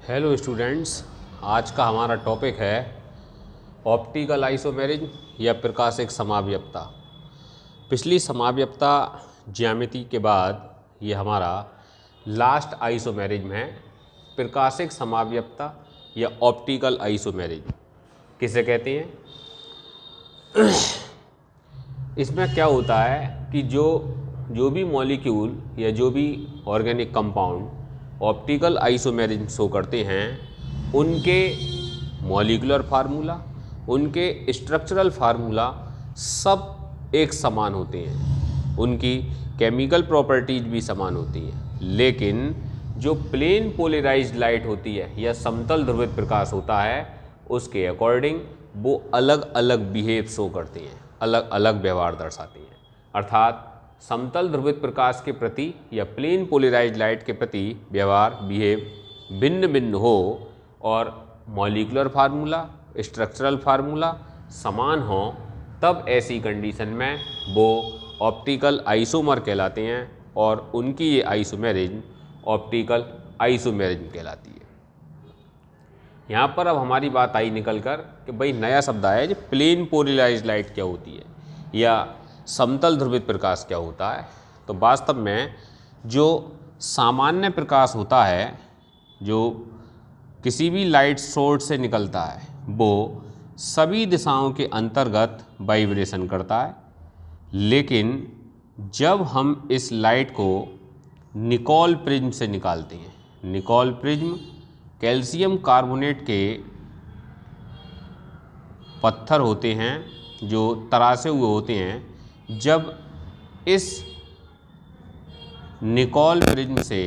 Hello students, आज का हमारा टॉपिक है ऑप्टिकल आइसोमेरिज्म या प्रकाशिक समाव्यपता। पिछली समाव्यपता ज्यामिति के बाद ये हमारा लास्ट आइसोमेरिज्म है, प्रकाशिक समाव्यपता या ऑप्टिकल आइसोमेरिज्म किसे कहते हैं। इसमें क्या होता है कि जो भी मॉलिक्यूल या जो भी organic compound optical isomerism show करते हैं, उनके मॉलिक्यूलर फार्मूला, उनके स्ट्रक्चरल फार्मूला सब एक समान होते हैं, उनकी केमिकल प्रॉपर्टीज भी समान होती हैं, लेकिन जो प्लेन पोलराइज्ड लाइट होती है या समतल ध्रुवित प्रकाश होता है, उसके अकॉर्डिंग वो अलग अलग बिहेव शो करते हैं, अलग अलग व्यवहार दर्शाते हैं। अर्थात समतल ध्रुवित प्रकाश के प्रति या प्लेन पोलराइज्ड लाइट के प्रति व्यवहार बिहेव भिन्न भिन्न हो और मॉलिक्यूलर फार्मूला, स्ट्रक्चरल फार्मूला समान हो, तब ऐसी कंडीशन में वो ऑप्टिकल आइसोमर कहलाते हैं और उनकी ये आइसोमेरिज्म ऑप्टिकल आइसोमेरिज्म कहलाती है। यहाँ पर अब हमारी बात आई निकल कर कि भाई नया शब्द आया है, जो प्लेन पोलराइज्ड लाइट क्या होती है या समतल ध्रुवित प्रकाश क्या होता है। तो वास्तव में जो सामान्य प्रकाश होता है, जो किसी भी लाइट सोर्स से निकलता है, वो सभी दिशाओं के अंतर्गत वाइब्रेशन करता है। लेकिन जब हम इस लाइट को निकोल प्रिज्म से निकालते हैं, निकोल प्रिज्म कैल्शियम कार्बोनेट के पत्थर होते हैं जो तरासे हुए होते हैं, जब इस निकोल प्रिज्म से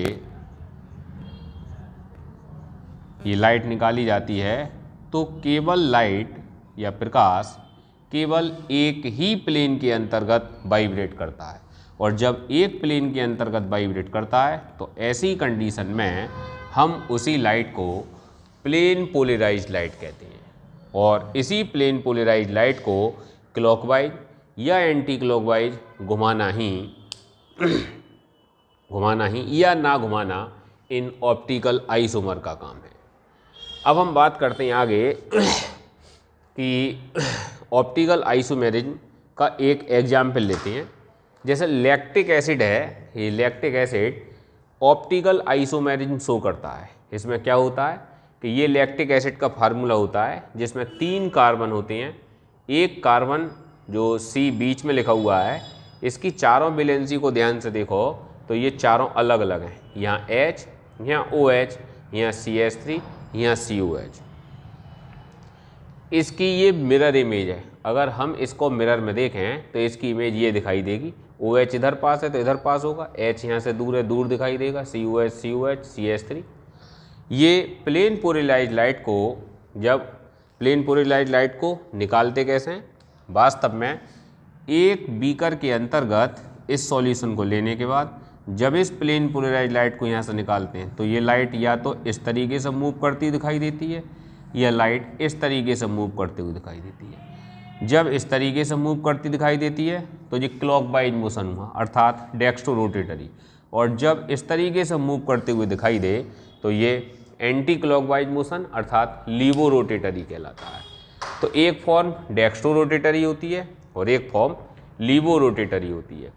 ये लाइट निकाली जाती है, तो केवल लाइट या प्रकाश केवल एक ही प्लेन के अंतर्गत वाइब्रेट करता है। और जब एक प्लेन के अंतर्गत वाइब्रेट करता है, तो ऐसी कंडीशन में हम उसी लाइट को प्लेन पोलराइज्ड लाइट कहते हैं। और इसी प्लेन पोलराइज्ड लाइट को क्लॉकवाइज या एंटी क्लॉकवाइज घुमाना ही या ना घुमाना इन ऑप्टिकल आइसोमर का काम है। अब हम बात करते हैं आगे कि ऑप्टिकल आइसोमेरिज्म का एक एग्जाम्पल लेते हैं। जैसे लैक्टिक एसिड है, ये lactic acid optical isomerism show करता है। इसमें क्या होता है कि ये लैक्टिक एसिड का फार्मूला होता है जिसमें 3 कार्बन होते हैं। एक कार्बन जो C बीच में लिखा हुआ है, इसकी चारों वैलेंसी को ध्यान से देखो तो ये चारों अलग अलग हैं। यहाँ H, यहाँ OH, यहाँ CH3, यहाँ COH। इसकी ये मिरर इमेज है। अगर हम इसको मिरर में देखें तो इसकी इमेज ये दिखाई देगी। OH इधर पास है तो इधर पास होगा, H यहाँ से दूर है, दूर दिखाई देगा, COH, CH3। ये प्लेन पोलराइज्ड लाइट को, जब प्लेन पोलराइज्ड लाइट को निकालते कैसे हैं, वास्तव में एक बीकर के अंतर्गत इस सॉल्यूशन को लेने के बाद जब इस प्लेन पोलराइज्ड लाइट को यहाँ से निकालते हैं, तो ये लाइट या तो इस तरीके से मूव करती दिखाई देती है या लाइट इस तरीके से मूव करते हुए दिखाई देती है। जब इस तरीके से मूव करती दिखाई देती है तो ये क्लॉकवाइज मोशन हुआ, अर्थात डेक्स्ट्रो रोटेटरी। और जब इस तरीके से मूव करते हुए दिखाई दे तो ये एंटी क्लॉकवाइज मोशन अर्थात लीवो रोटेटरी कहलाता है। तो एक फॉर्म डेक्स्ट्रो रोटेटरी होती है और एक फॉर्म लीवो रोटेटरी होती है।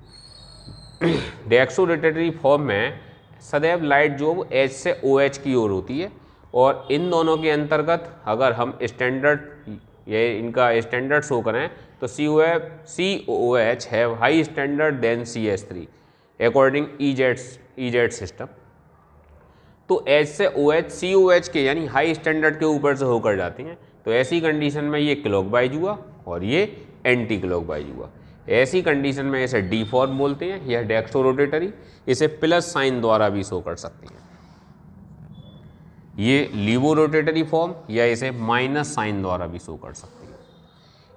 डेक्स्ट्रो रोटेटरी फॉर्म में सदैव लाइट जो H से OH की ओर होती है, और इन दोनों के अंतर्गत अगर हम स्टैंडर्ड ये इनका स्टैंडर्ड शो करें तो COH have high standard then CH3 according EZ system. तो H से OH COH के यानी हाई स्टैंडर्ड के ऊपर से होकर जाती हैं। तो ऐसी कंडीशन में ये क्लॉकवाइज हुआ और ये एंटी क्लॉकवाइज हुआ। ऐसी कंडीशन में इसे डी फॉर्म बोलते हैं, यह डेक्स्ट्रो रोटेटरी। इसे प्लस साइन द्वारा भी शो कर सकती हैं। ये लीवो रोटेटरी फॉर्म या इसे माइनस साइन द्वारा भी शो कर सकती है।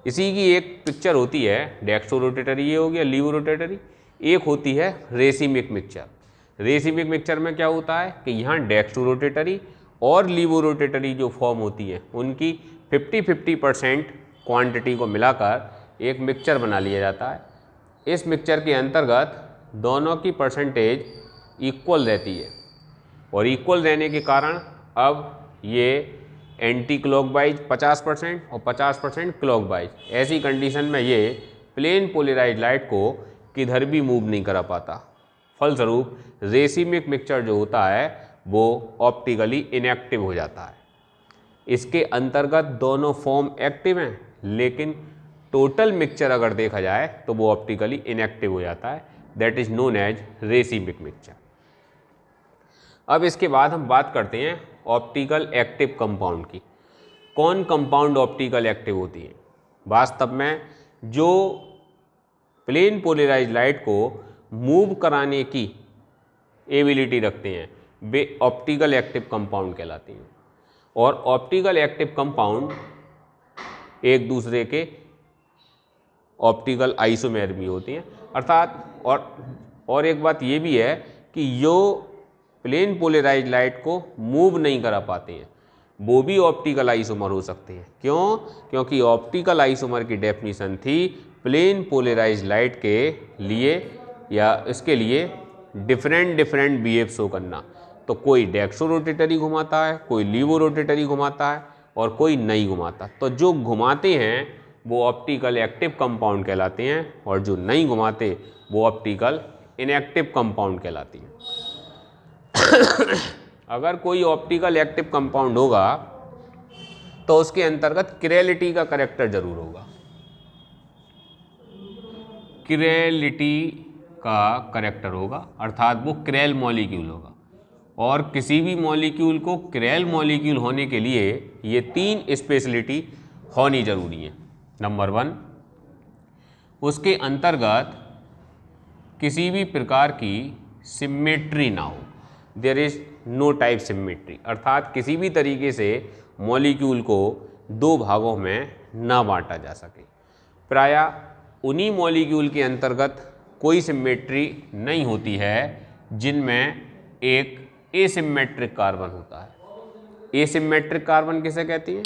इसी की एक पिक्चर होती है, डेक्स्ट्रो रोटेटरी ये हो गया, लीवो रोटेटरी। एक होती है रेसिमिक मिक्सचर। रेसिमिक मिक्सचर में क्या होता है कि यहाँ डेक्स्ट्रो रोटेटरी और लीवो रोटेटरी जो फॉर्म होती है, उनकी 50-50% क्वांटिटी को मिलाकर एक मिक्सचर बना लिया जाता है। इस मिक्सचर के अंतर्गत दोनों की परसेंटेज इक्वल रहती है और इक्वल रहने के कारण अब ये एंटी क्लॉकवाइज 50% और 50% क्लॉकवाइज, ऐसी कंडीशन में ये प्लेन पोलराइज लाइट को किधर भी मूव नहीं करा पाता। फलस्वरूप रेसिमिक मिक्सचर जो होता है वो ऑप्टिकली इनएक्टिव हो जाता है। इसके अंतर्गत दोनों फॉर्म एक्टिव हैं, लेकिन टोटल मिक्सचर अगर देखा जाए तो वो ऑप्टिकली इनएक्टिव हो जाता है। That is known as racemic mixture. अब इसके बाद हम बात करते हैं ऑप्टिकल एक्टिव कंपाउंड की। कौन कंपाउंड ऑप्टिकल एक्टिव होती है? वास्तव में जो प्लेन पोलराइज लाइट को मूव कराने की एबिलिटी रखते हैं वे ऑप्टिकल एक्टिव कंपाउंड कहलाती हैं। और ऑप्टिकल एक्टिव कंपाउंड एक दूसरे के ऑप्टिकल आइसोमेर भी होती हैं, अर्थात और एक बात ये भी है कि जो प्लेन पोलराइज लाइट को मूव नहीं करा पाते हैं वो भी ऑप्टिकल आइसोमर हो सकते हैं। क्यों? क्योंकि ऑप्टिकल आइसोमर की डेफिनेशन थी प्लेन पोलराइज लाइट के लिए या इसके लिए डिफरेंट बिहेव शो करना। तो कोई डेक्सो रोटेटरी घुमाता है, कोई लीवो रोटेटरी घुमाता है और कोई नहीं घुमाता। तो जो घुमाते हैं वो ऑप्टिकल एक्टिव कंपाउंड कहलाते हैं और जो नहीं घुमाते वो ऑप्टिकल इनएक्टिव कंपाउंड कहलाती हैं। अगर कोई ऑप्टिकल एक्टिव कंपाउंड होगा तो उसके अंतर्गत किरेलिटी का कैरेक्टर जरूर होगा। किरेलिटी का कैरेक्टर होगा, अर्थात वो किरेल मॉलिक्यूल होगा। और किसी भी मॉलिक्यूल को किरेल मॉलिक्यूल होने के लिए ये 3 स्पेशलिटी होनी जरूरी है। नंबर 1, उसके अंतर्गत किसी भी प्रकार की सिमेट्री ना हो। There is no type symmetry, अर्थात किसी भी तरीके से मॉलिक्यूल को 2 भागों में ना बांटा जा सके। प्रायः उन्हीं मॉलिक्यूल के अंतर्गत कोई सिमेट्री नहीं होती है जिनमें एक एसिमेट्रिक कार्बन होता है। एसिमेट्रिक कार्बन किसे कहती है?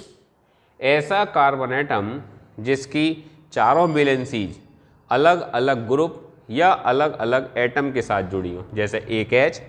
ऐसा कार्बन एटम जिसकी चारों वैलेंसीज अलग अलग ग्रुप या अलग अलग एटम के साथ जुड़ी हो, जैसे एक H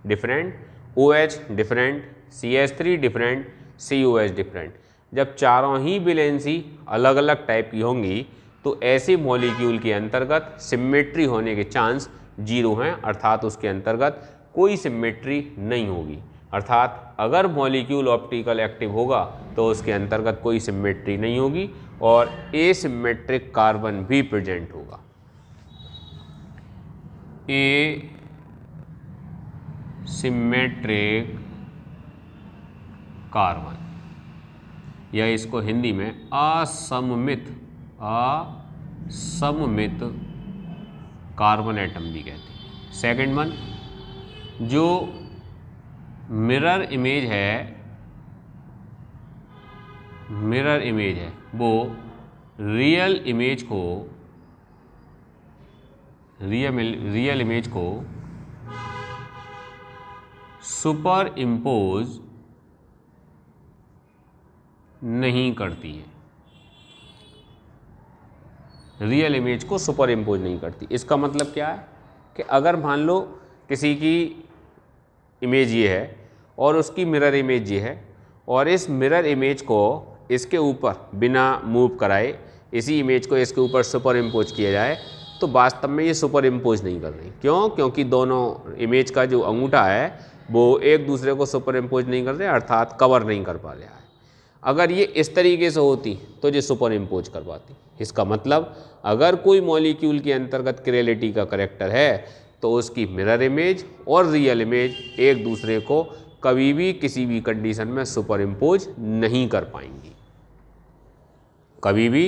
different, OH different, CH3 different, COH different. जब चारों ही वैलेंसी अलग अलग टाइप की होंगी तो ऐसे मॉलिक्यूल के अंतर्गत सिमेट्री होने के चांस 0 हैं, अर्थात उसके अंतर्गत कोई सिमेट्री नहीं होगी। अर्थात अगर मॉलिक्यूल ऑप्टिकल एक्टिव होगा तो उसके अंतर्गत कोई सिमेट्री नहीं होगी और एसिमेट्रिक कार्बन भी प्रेजेंट होगा। एसिमेट्रिक कार्बन, या इसको हिंदी में असममित कार्बन एटम भी कहते हैं। सेकंड वन, जो मिरर इमेज है वो रियल इमेज को सुपर इम्पोज नहीं करती है। रियल इमेज को सुपर इम्पोज नहीं करती। इसका मतलब क्या है कि अगर मान लो किसी की इमेज ये है और उसकी मिरर इमेज ये है और इस मिरर इमेज को इसके ऊपर बिना मूव कराए इसी इमेज को इसके ऊपर सुपर इम्पोज किया जाए तो वास्तव में ये सुपर इम्पोज नहीं कर रही। क्यों? क्योंकि दोनों इमेज का जो अंगूठा है वो एक दूसरे को सुपर इम्पोज नहीं कर रहे, अर्थात कवर नहीं कर पा रहा है। अगर ये इस तरीके से होती तो ये सुपर इम्पोज कर पाती। इसका मतलब अगर कोई मॉलिक्यूल के अंतर्गत किरेलिटी का कैरेक्टर है तो उसकी मिरर इमेज और रियल इमेज एक दूसरे को कभी भी किसी भी कंडीशन में सुपर इम्पोज नहीं कर पाएंगी। कभी भी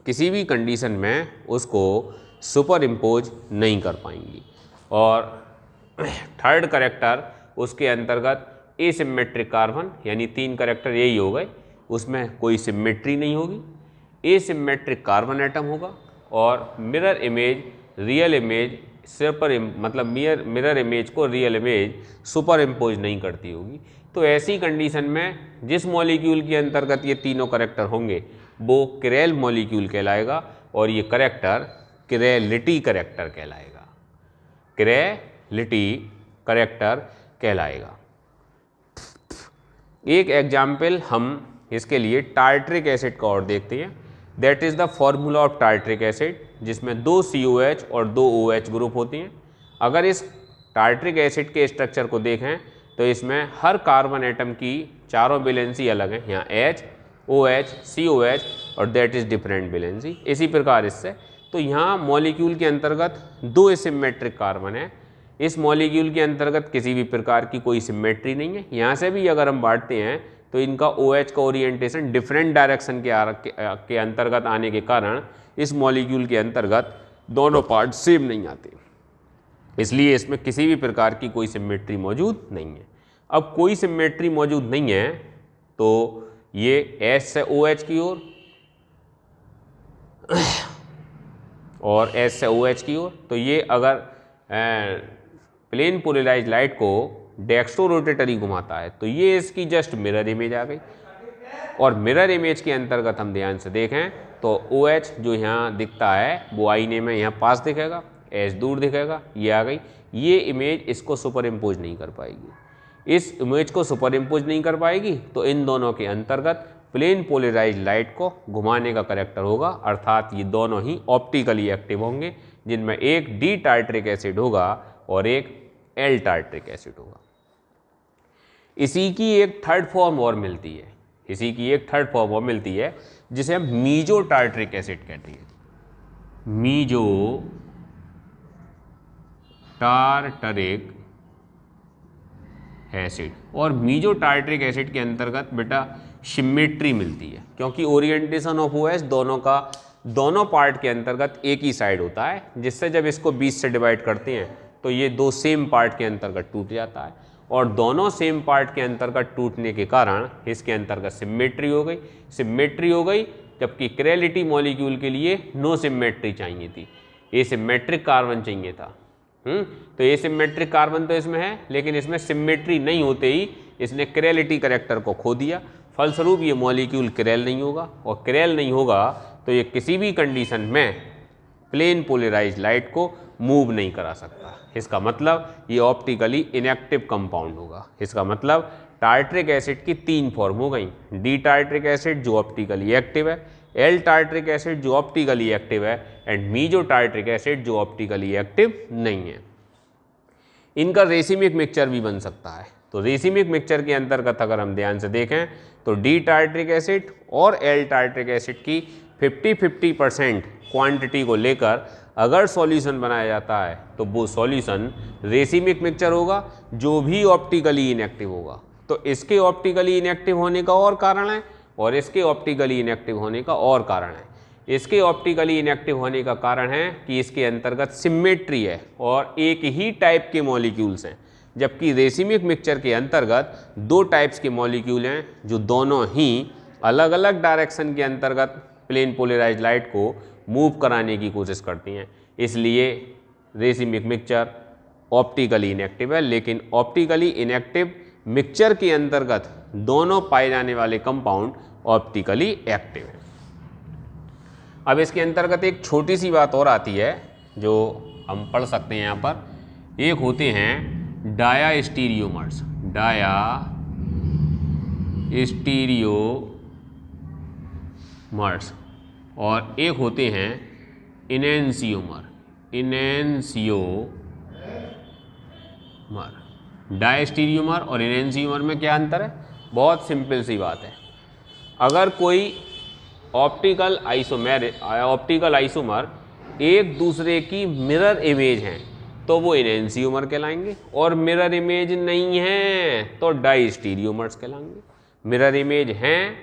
किसी भी कंडीशन में उसको सुपर इम्पोज नहीं कर पाएंगी। और थर्ड कैरेक्टर उसके अंतर्गत एसिमेट्रिक कार्बन, यानी 3 कैरेक्टर यही हो गए। उसमें कोई सिमेट्री नहीं होगी, एसिमेट्रिक कार्बन एटम होगा और mirror image real image mirror image को रियल इमेज सुपर इम्पोज नहीं करती होगी। तो ऐसी कंडीशन में जिस मॉलिक्यूल के अंतर्गत ये तीनों कैरेक्टर होंगे वो किरेल मॉलिक्यूल कहलाएगा और ये कैरेक्टर किरेलिटी कैरेक्टर कहलाएगा। किरेलिटी कैरेक्टर कहलाएगा। एक एग्जाम्पल हम इसके लिए टार्ट्रिक एसिड का और देखते हैं। That is the formula of tartaric acid, जिसमें 2 COH और 2 OH ग्रुप होती हैं। अगर इस टार्ट्रिक एसिड के स्ट्रक्चर को देखें तो इसमें हर कार्बन एटम की चारों वैलेंसी अलग हैं, यहाँ H, OH, COH और दैट इज़ डिफरेंट वैलेंसी। इसी प्रकार इससे तो यहाँ मॉलिक्यूल के अंतर्गत 2 एसिमेट्रिक कार्बन है। इस मॉलिक्यूल के अंतर्गत किसी भी प्रकार की कोई सिमेट्री नहीं है। यहाँ से भी अगर हम बांटते हैं तो इनका OH का ओरिएंटेशन डिफरेंट डायरेक्शन के अंतर्गत आने के कारण इस मॉलिक्यूल के अंतर्गत दोनों पार्ट सेम नहीं आते, इसलिए इसमें किसी भी प्रकार की कोई सिमेट्री मौजूद नहीं है। अब कोई सिमेट्री मौजूद नहीं है तो ये H से OH की ओर और H से OH की ओर, तो ये अगर प्लेन पोलराइज लाइट को डेक्स्ट्रो रोटेटरी घुमाता है तो ये इसकी जस्ट मिरर इमेज आ गई। और मिरर इमेज के अंतर्गत हम ध्यान से देखें तो OH जो यहाँ दिखता है वो आईने में यहाँ पास दिखेगा, H दूर दिखेगा, ये आ गई। ये इमेज इसको सुपर इम्पोज नहीं कर पाएगी। इस इमेज को सुपर इम्पोज नहीं कर पाएगी तो इन दोनों के अंतर्गत प्लेन पोलराइज लाइट को घुमाने का करेक्टर होगा, अर्थात ये दोनों ही ऑप्टिकली एक्टिव होंगे, जिनमें एक डी टार्ट्रिक एसिड होगा और एक एल टार्ट्रिक एसिड होगा। इसी की एक थर्ड फॉर्म और मिलती है, इसी की एक थर्ड फॉर्म और मिलती है जिसे हम मीजो टार्ट्रिक एसिड कहते हैं। Meso tartaric acid. और मीजो टार्ट्रिक एसिड के अंतर्गत बेटा सिमेट्री मिलती है, क्योंकि ओरिएंटेशन ऑफ OH दोनों पार्ट के अंतर्गत एक ही साइड होता है, जिससे जब इसको 20 से डिवाइड करते हैं तो ये 2 सेम पार्ट के अंतर्गत टूट जाता है। और दोनों सेम पार्ट के अंतर्गत टूटने के कारण इसके अंतर्गत सिमेट्री हो गई, जबकि क्रेलिटी मॉलिक्यूल के लिए नो सिमेट्री चाहिए थी, एसिमेट्रिक कार्बन चाहिए था। तो एसिमेट्रिक कार्बन तो इसमें है, लेकिन इसमें सिमेट्री नहीं होते ही इसने क्रेलिटी करेक्टर को खो दिया। फलस्वरूप ये मॉलिक्यूल क्रेल नहीं होगा, और क्रेल नहीं होगा तो ये किसी भी कंडीशन में प्लेन पोलराइज लाइट को मूव नहीं करा सकता। इसका मतलब ये ऑप्टिकली इनएक्टिव कंपाउंड होगा। इसका मतलब टार्ट्रिक एसिड की 3 फॉर्म हो गई, डी टार्ट्रिक एसिड जो ऑप्टिकली एक्टिव है, एल टार्ट्रिक एसिड जो ऑप्टिकली एक्टिव है, एंड मीजो टार्ट्रिक एसिड जो ऑप्टिकली एक्टिव नहीं है। इनका रेसिमिक मिक्सचर भी बन सकता है। तो रेसिमिक मिक्सचर के अंतर्गत अगर हम ध्यान से देखें तो डी टार्ट्रिक एसिड और एल टार्ट्रिक एसिड की 50-50% क्वांटिटी को लेकर अगर सॉल्यूशन बनाया जाता है तो वो सॉल्यूशन रेसिमिक मिक्सचर होगा, जो भी ऑप्टिकली इनएक्टिव होगा। तो इसके ऑप्टिकली इनएक्टिव होने का और कारण है और इसके ऑप्टिकली इनएक्टिव होने का और कारण है। इसके ऑप्टिकली इनएक्टिव होने का कारण है कि इसके अंतर्गत सिमेट्री है और एक ही टाइप के मॉलिक्यूल्स हैं, जबकि रेसिमिक मिक्सचर के अंतर्गत 2 टाइप्स के मॉलिक्यूल हैं जो दोनों ही अलग अलग डायरेक्शन के अंतर्गत प्लेन पोलराइज लाइट को मूव कराने की कोशिश करती हैं। इसलिए रेसिमिक मिक्सचर ऑप्टिकली इनएक्टिव है, लेकिन ऑप्टिकली इनएक्टिव मिक्सचर के अंतर्गत दोनों पाए जाने वाले कंपाउंड ऑप्टिकली एक्टिव हैं। अब इसके अंतर्गत एक छोटी सी बात और आती है जो हम पढ़ सकते हैं यहाँ पर। एक होते हैं डायास्टीरियोमर्स, डायास्टीरियोमर्स, और एक होते हैं इनेंसियोमर। डायस्टीरियोमर और इनेंसियोमर में क्या अंतर है? बहुत सिंपल सी बात है। अगर कोई ऑप्टिकल आइसोमर एक दूसरे की मिरर इमेज हैं तो वो इनेंसियोमर कहलाएंगे, और मिरर इमेज नहीं है तो डायस्टीरियोमर्स कहलाएंगे। मिरर इमेज हैं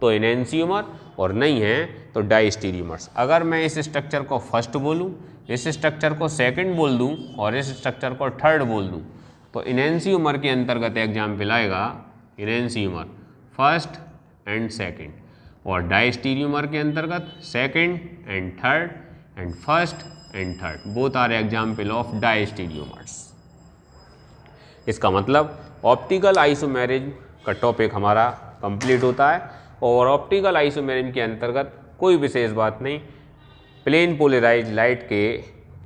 तो इनेंसियोमर और नहीं है तो डायस्टीरियोमर्स। अगर मैं इस स्ट्रक्चर को फर्स्ट बोलूं, इस स्ट्रक्चर को सेकंड बोल दूं और इस स्ट्रक्चर को थर्ड बोल दूं तो इनेंसियोमर के अंतर्गत एग्जाम्पल आएगा इनेंसियोमर फर्स्ट एंड सेकंड, और डायस्टीरियोमर के अंतर्गत second and third and first and third. Both are example of diastereomers. इसका मतलब ऑप्टिकल आइसोमेरिज्म का टॉपिक हमारा कंप्लीट होता है, और ऑप्टिकल आइसोमेरिज्म के अंतर्गत कोई विशेष बात नहीं, प्लेन पोलराइज लाइट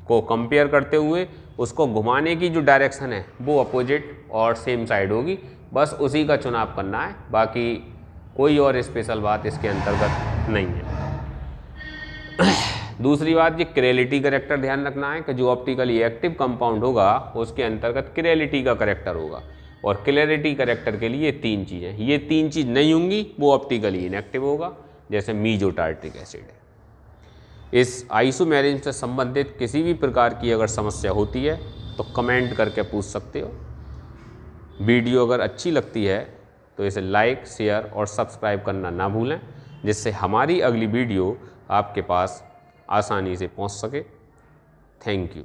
को कंपेयर करते हुए उसको घुमाने की जो डायरेक्शन है वो अपोजिट और सेम साइड होगी, बस उसी का चुनाव करना है, बाकी कोई और स्पेशल बात इसके अंतर्गत नहीं है। दूसरी बात, ये क्रिएलिटी करेक्टर ध्यान रखना है कि जो ऑप्टिकली एक्टिव कंपाउंड होगा उसके अंतर्गत क्रिएलिटी का करेक्टर होगा, और क्लियरिटी करेक्टर के लिए 3 चीज़ें, ये 3 चीज़ नहीं होंगी वो ऑप्टिकली इनएक्टिव होगा, जैसे मीजो टार्ट्रिक एसिड है। इस आइसोमेरिज्म से संबंधित किसी भी प्रकार की अगर समस्या होती है तो कमेंट करके पूछ सकते हो। वीडियो अगर अच्छी लगती है तो इसे लाइक, शेयर और सब्सक्राइब करना ना भूलें, जिससे हमारी अगली वीडियो आपके पास आसानी से पहुंच सके। Thank you.